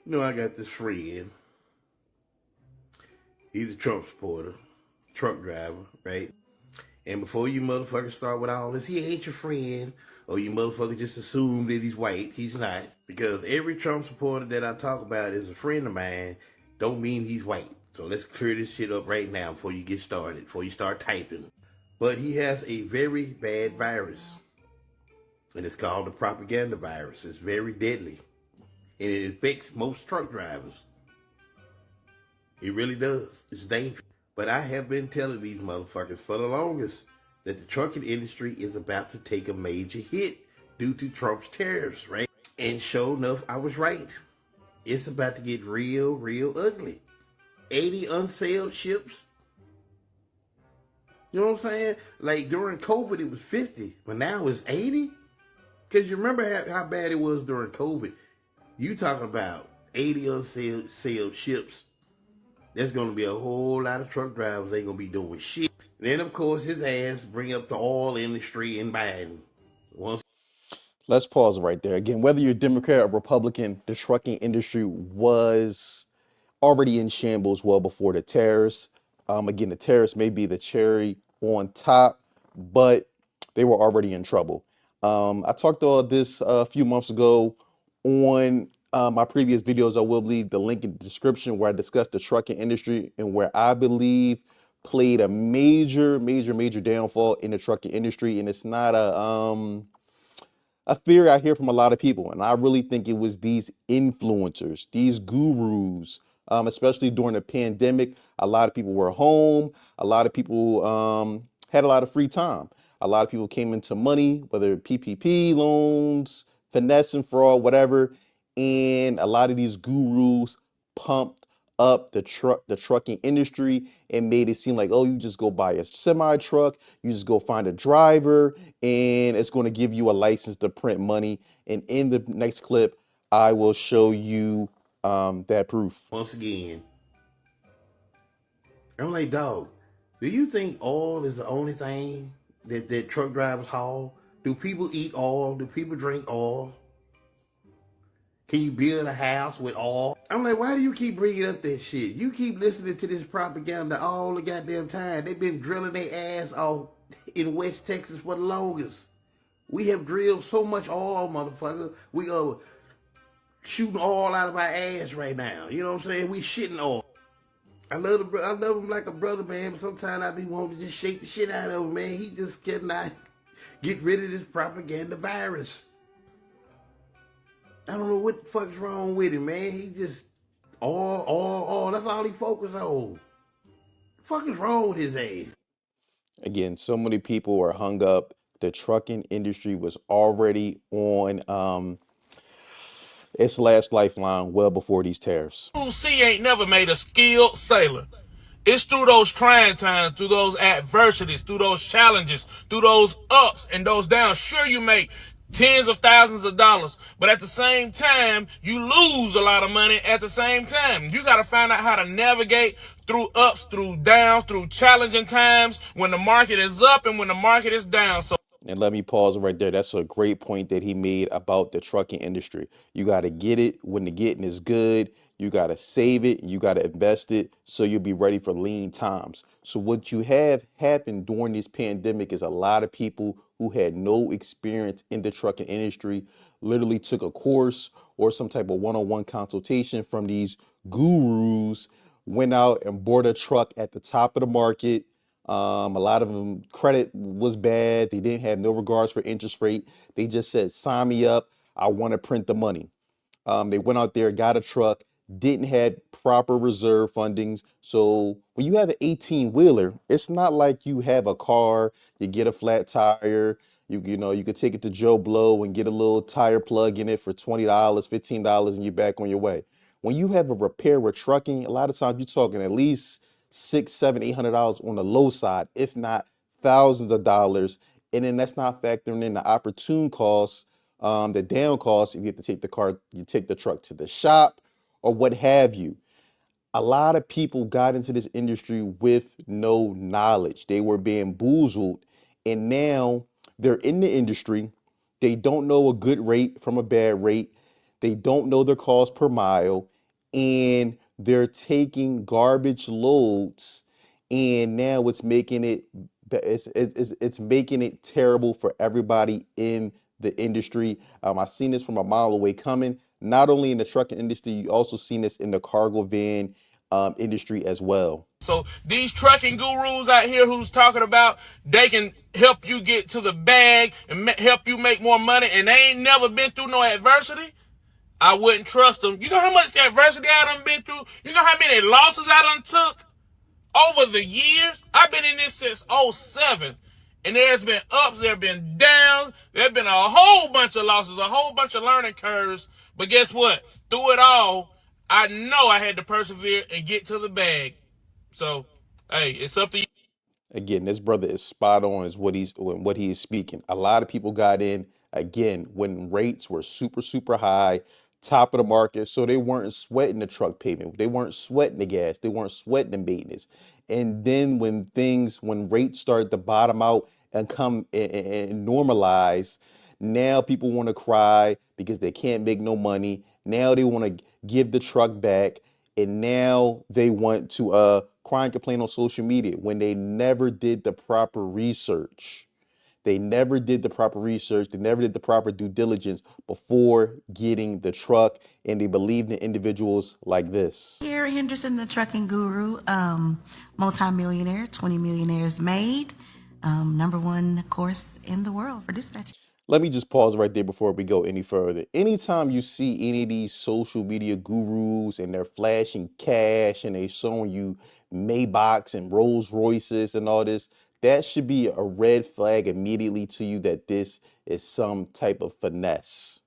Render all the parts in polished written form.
I got this friend. He's a Trump supporter, truck driver, right? And before you motherfuckers start with all this, he ain't your friend, or you motherfuckers just assume that he's white. He's not. Because every Trump supporter that I talk about is a friend of mine, don't mean he's white. So let's clear this shit up right now before you get started, before you start typing. But he has a very bad virus. And it's called the propaganda virus. It's very deadly. And it affects most truck drivers. It really does. It's dangerous. But I have been telling these motherfuckers for the longest that the trucking industry is about to take a major hit due to Trump's tariffs, right? And sure enough, I was right. It's about to get real, real ugly. 80 unsailed ships. You know what I'm saying? Like during COVID, it was 50, but now it's 80? Because you remember how bad it was during COVID. You talking about 80 unsailed ships. There's going to be a whole lot of truck drivers ain't going to be doing shit. And then, of course, his ass bring up the oil industry in Biden. Let's pause right there. Again, whether you're Democrat or Republican, the trucking industry was already in shambles well before the tariffs. Again, the tariffs may be the cherry on top, but they were already in trouble. I talked about this a few months ago on my previous videos. I will leave the link in the description where I discussed the trucking industry and where I believe played a major downfall in the trucking industry. And it's not a theory I hear from a lot of people, and I really think it was these influencers, these gurus, especially during the pandemic. A lot of people were home. A lot of people had a lot of free time. A lot of people came into money, whether PPP loans, finesse and fraud, whatever. And a lot of these gurus pumped up the trucking industry and made it seem like, oh, you just go buy a semi truck, you just go find a driver, and it's going to give you a license to print money. And in the next clip, I will show you that proof. Once again, I'm like, dog, do you think oil is the only thing that truck drivers haul? Do people eat oil? Do people drink oil? Can you build a house with oil? I'm like, why do you keep bringing up that shit? You keep listening to this propaganda all the goddamn time. They've been drilling their ass off in West Texas for the longest. We have drilled so much oil, motherfucker. We are shooting oil out of our ass right now. You know what I'm saying? We shitting oil. I love him like a brother, man, but sometimes I be wanting to just shake the shit out of him, man. He just cannot get rid of this propaganda virus. I don't know what the fuck's wrong with him, man. He just all. That's all he focused on. What the fuck is wrong with his ass? Again, so many people were hung up. The trucking industry was already on its last lifeline well before these tariffs. Sea ain't never made a skilled sailor. It's through those trying times, through those adversities, through those challenges, through those ups and those downs. Sure, you make tens of thousands of dollars, but at the same time, you lose a lot of money at the same time. You got to find out how to navigate through ups, through downs, through challenging times when the market is up and when the market is down. So And let me pause right there. That's a great point that he made about the trucking industry. You got to get it when the getting is good. You got to save it. You got to invest it so you'll be ready for lean times. So what you have happened during this pandemic is a lot of people who had no experience in the trucking industry literally took a course or some type of one-on-one consultation from these gurus, went out and bought a truck at the top of the market. A lot of them credit was bad. They didn't have no regards for interest rate. They just said, sign me up. I want to print the money. They went out there, got a truck, didn't have proper reserve fundings. So when you have an 18 wheeler, it's not like you have a car, you get a flat tire, you could take it to Joe Blow and get a little tire plug in it for $20, $15, and you're back on your way. When you have a repair with trucking, a lot of times you're talking at least six, seven, $800 on the low side, if not thousands of dollars. And then that's not factoring in the opportune costs, the down costs if you have to take the car, you take the truck to the shop or what have you. A lot of people got into this industry with no knowledge. They were bamboozled, and now they're in the industry. They don't know a good rate from a bad rate. They don't know their cost per mile, and they're taking garbage loads, and now it's making it terrible for everybody in the industry. I seen this from a mile away coming. Not only in the trucking industry, you also seen this in the cargo van industry as well. So these trucking gurus out here who's talking about they can help you get to the bag and help you make more money, and they ain't never been through no adversity, I wouldn't trust them. You know how much adversity I done been through? You know how many losses I done took over the years? I've been in this since '07. And there's been ups, there have been downs, there have been a whole bunch of losses, a whole bunch of learning curves. But guess what? Through it all, I know I had to persevere and get to the bag. So, hey, it's up to you. Again, this brother is spot on is what he is speaking. A lot of people got in again when rates were super high, top of the market, so they weren't sweating the truck payment, they weren't sweating the gas, they weren't sweating the maintenance. And then when rates started to bottom out and come and normalize, now people want to cry because they can't make no money. Now they want to give the truck back, and now they want to cry and complain on social media when they never did the proper research. They never did the proper research. They never did the proper due diligence before getting the truck, and they believed in individuals like this. Gary Henderson, the trucking guru, multi-millionaire, 20 millionaires made, #1 course in the world for dispatching. Let me just pause right there before we go any further. Anytime you see any of these social media gurus and they're flashing cash and they showing you Maybachs and Rolls Royces and all this, that should be a red flag immediately to you that this is some type of finesse.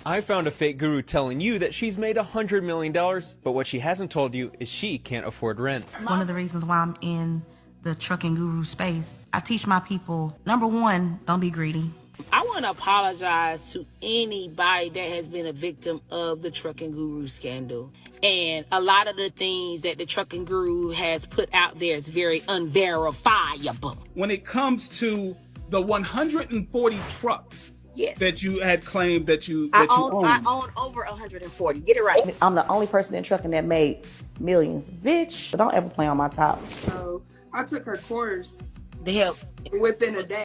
I found a fake guru telling you that she's made $100 million, but what she hasn't told you is she can't afford rent. One of the reasons why I'm in the trucking guru space, I teach my people, #1, don't be greedy. I want to apologize to anybody that has been a victim of the trucking guru scandal. And a lot of the things that the trucking guru has put out there is very unverifiable. When it comes to the 140 trucks that you had claimed that you own. I own over 140. Get it right. I'm the only person in trucking that made millions. Bitch, don't ever play on my top. So I took her course To help. within a day.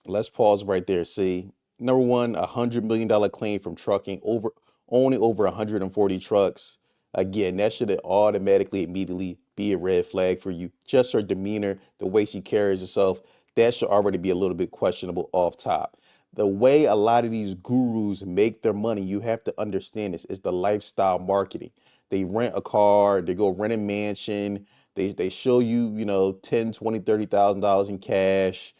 Let's pause right there. See, #1, $100 million claim from trucking, owning over 140 trucks. Again, that should automatically, immediately be a red flag for you. Just her demeanor, the way she carries herself, that should already be a little bit questionable off top. The way a lot of these gurus make their money, you have to understand this, is the lifestyle marketing. They rent a car, they go rent a mansion, they show you, $10, $20, $30,000 in cash,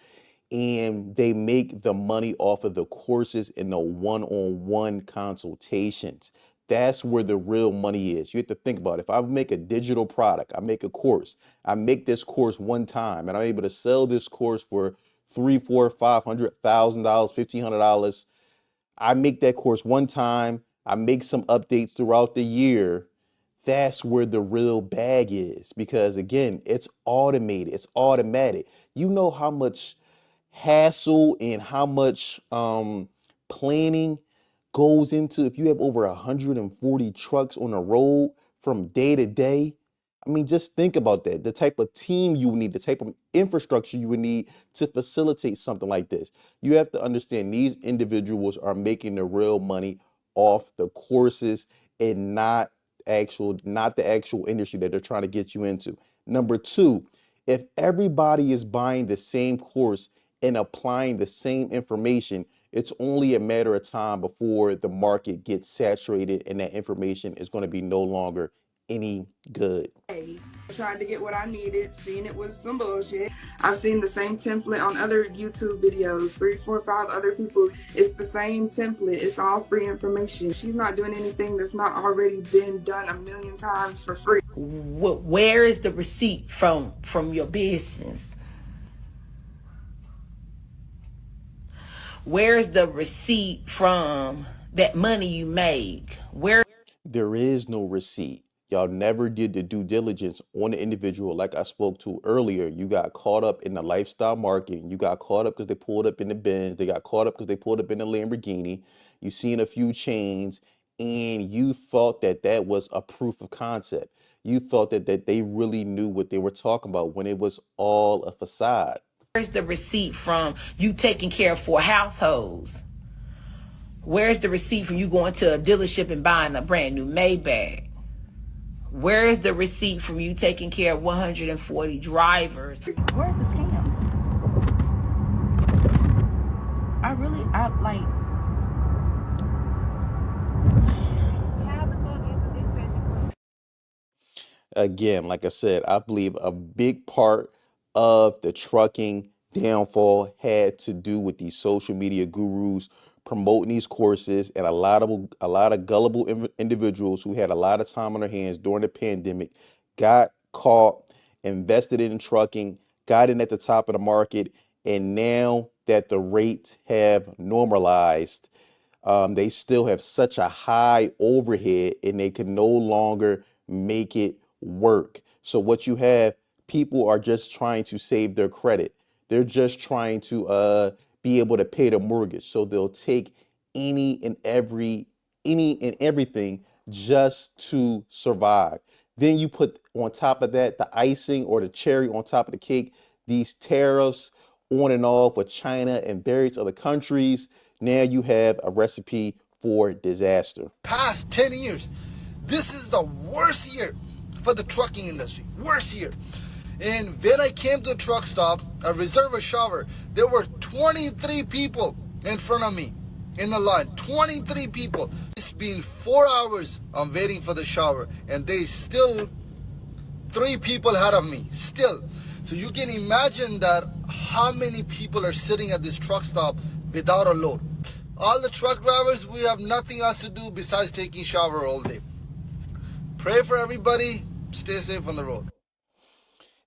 and they make the money off of the courses and the one-on-one consultations. That's where the real money is. You have to think about it. If I make a digital product, I make a course, I make this course one time, and I'm able to sell this course for $300,000, $400,000, $500,000, $1,500. I make that course one time, I make some updates throughout the year. That's where the real bag is, because again, it's automated, it's automatic. You know how much hassle and how much planning goes into if you have over 140 trucks on the road from day to day. I mean, just think about that. The type of team you would need, the type of infrastructure you would need to facilitate something like this. You have to understand these individuals are making the real money off the courses and not the actual industry that they're trying to get you into. #2, if everybody is buying the same course and applying the same information, it's only a matter of time before the market gets saturated and that information is going to be no longer any good. Tried to get what I needed, seeing it was some bullshit. I've seen the same template on other YouTube videos, 3, 4, 5 other people. It's the same template. It's all free information. She's not doing anything that's not already been done a million times for free. Where is the receipt from your business? Where is the receipt from that money you make? There is no receipt. Y'all never did the due diligence on the individual like I spoke to earlier. You got caught up in the lifestyle marketing. You got caught up because they pulled up in the Benz. They got caught up because they pulled up in the Lamborghini. You seen a few chains, and you thought that that was a proof of concept. You thought that they really knew what they were talking about when it was all a facade. Where's the receipt from you taking care of 4 households? Where's the receipt from you going to a dealership and buying a brand new Maybach? Where is the receipt from you taking care of 140 drivers? Where's the scam? I like. Again, like I said, I believe a big part of the trucking downfall had to do with these social media gurus promoting these courses, and a lot of gullible individuals who had a lot of time on their hands during the pandemic got caught, invested in trucking, got in at the top of the market, and now that the rates have normalized, they still have such a high overhead and they can no longer make it work. So what you have, people are just trying to save their credit. They're just trying to be able to pay the mortgage. So they'll take any and everything just to survive. Then you put on top of that the icing or the cherry on top of the cake, these tariffs on and off with China and various other countries. Now you have a recipe for disaster. Past 10 years, this is the worst year for the trucking industry. Worst year. And when I came to the truck stop, I reserved a shower. There were 23 people in front of me in the line. 23 people. It's been 4 hours I'm waiting for the shower, and they still 3 people ahead of me. Still. So you can imagine that how many people are sitting at this truck stop without a load. All the truck drivers, we have nothing else to do besides taking shower all day. Pray for everybody. Stay safe on the road.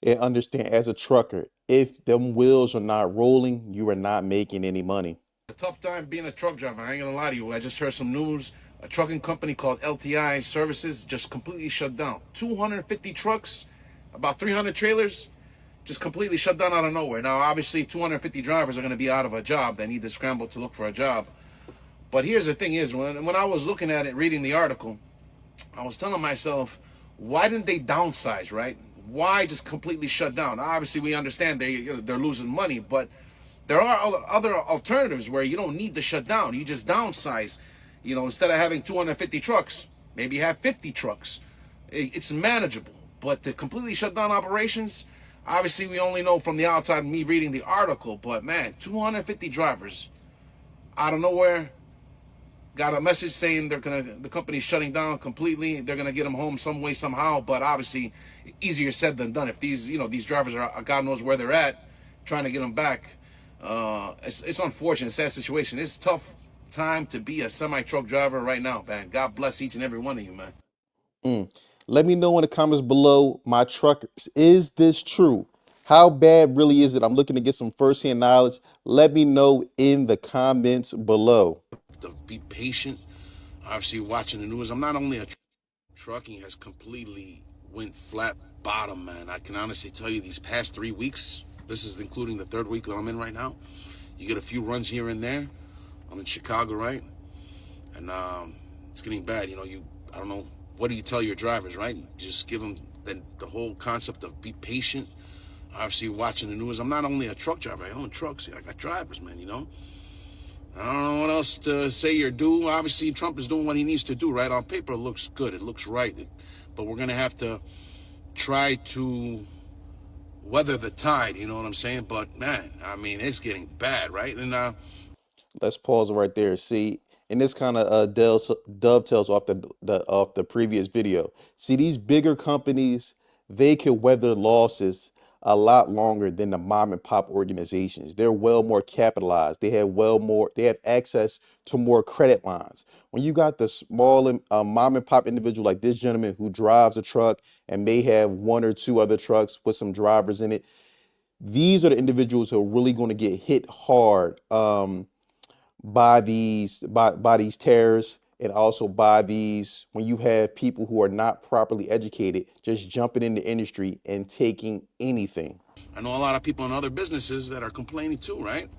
And understand, as a trucker, if them wheels are not rolling, you are not making any money. A tough time being a truck driver. I ain't gonna lie to you. I just heard some news. A trucking company called LTI Services just completely shut down. 250 trucks, about 300 trailers, just completely shut down out of nowhere. Now, obviously, 250 drivers are going to be out of a job. They need to scramble to look for a job. But here's the thing is, when I was looking at it, reading the article, I was telling myself, why didn't they downsize, right? Why just completely shut down? Obviously, we understand they're losing money, but there are other alternatives where you don't need to shut down. You just downsize. You know, instead of having 250 trucks, maybe have 50 trucks. It's manageable. But to completely shut down operations, obviously we only know from the outside, me reading the article, but man, 250 drivers out of nowhere got a message saying the company's shutting down completely. They're gonna get them home some way, somehow. But obviously, easier said than done. If these drivers are, God knows where they're at, trying to get them back. It's unfortunate, sad situation. It's a tough time to be a semi-truck driver right now, man. God bless each and every one of you, man. Let me know in the comments below, my truckers, is this true? How bad really is it? I'm looking to get some firsthand knowledge. Let me know in the comments below. To be patient. Obviously, watching the news. I'm not only a trucking has completely went flat bottom, man. I can honestly tell you these past 3 weeks, this is including the 3rd week that I'm in right now, you get a few runs here and there. I'm in Chicago, right? And it's getting bad. I don't know, what do you tell your drivers, right? Just give them the whole concept of be patient. Obviously, watching the news. I'm not only a truck driver. I own trucks. I got drivers, man, I don't know what else to say or do. Obviously, Trump is doing what he needs to do, right? On paper, it looks good. It looks right. But we're going to have to try to weather the tide, you know what I'm saying? But, man, I mean, it's getting bad, right? And let's pause right there. See, and this kind of dovetails off the previous video. See, these bigger companies, they can weather losses a lot longer than the mom and pop organizations. They're well more capitalized. They have access to more credit lines. When you got the small mom and pop individual like this gentleman who drives a truck and may have 1 or 2 other trucks with some drivers in it, these are the individuals who are really going to get hit hard by these tariffs, and also by these, when you have people who are not properly educated just jumping in the industry and taking anything. I know a lot of people in other businesses that are complaining too, right?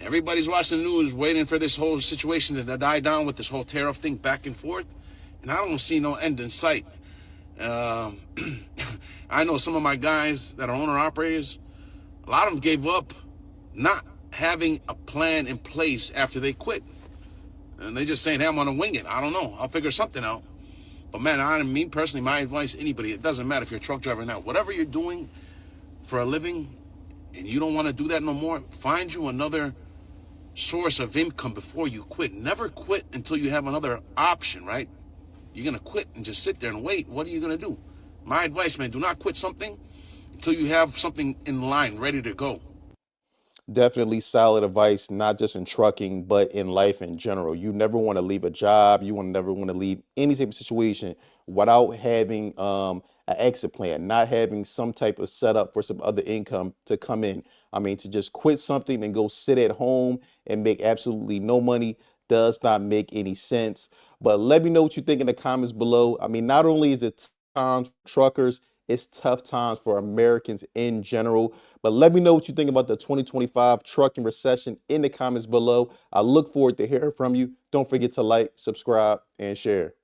Everybody's watching the news, waiting for this whole situation to die down with this whole tariff thing back and forth, and I don't see no end in sight. I know some of my guys that are owner-operators, a lot of them gave up not having a plan in place after they quit. And they just saying, hey, I'm going to wing it. I don't know. I'll figure something out. But man, me personally, my advice, anybody, it doesn't matter if you're a truck driver or not. Whatever you're doing for a living and you don't want to do that no more, find you another source of income before you quit. Never quit until you have another option, right? You're going to quit and just sit there and wait. What are you going to do? My advice, man, do not quit something until you have something in line, ready to go. Definitely solid advice, not just in trucking, but in life in general. You never want to leave a job. You never want to leave any type of situation without having an exit plan, not having some type of setup for some other income to come in. I mean, to just quit something and go sit at home and make absolutely no money does not make any sense. But let me know what you think in the comments below. I mean, not only is it times for truckers, it's tough times for Americans in general. But let me know what you think about the 2025 trucking recession in the comments below. I look forward to hearing from you. Don't forget to like, subscribe, and share.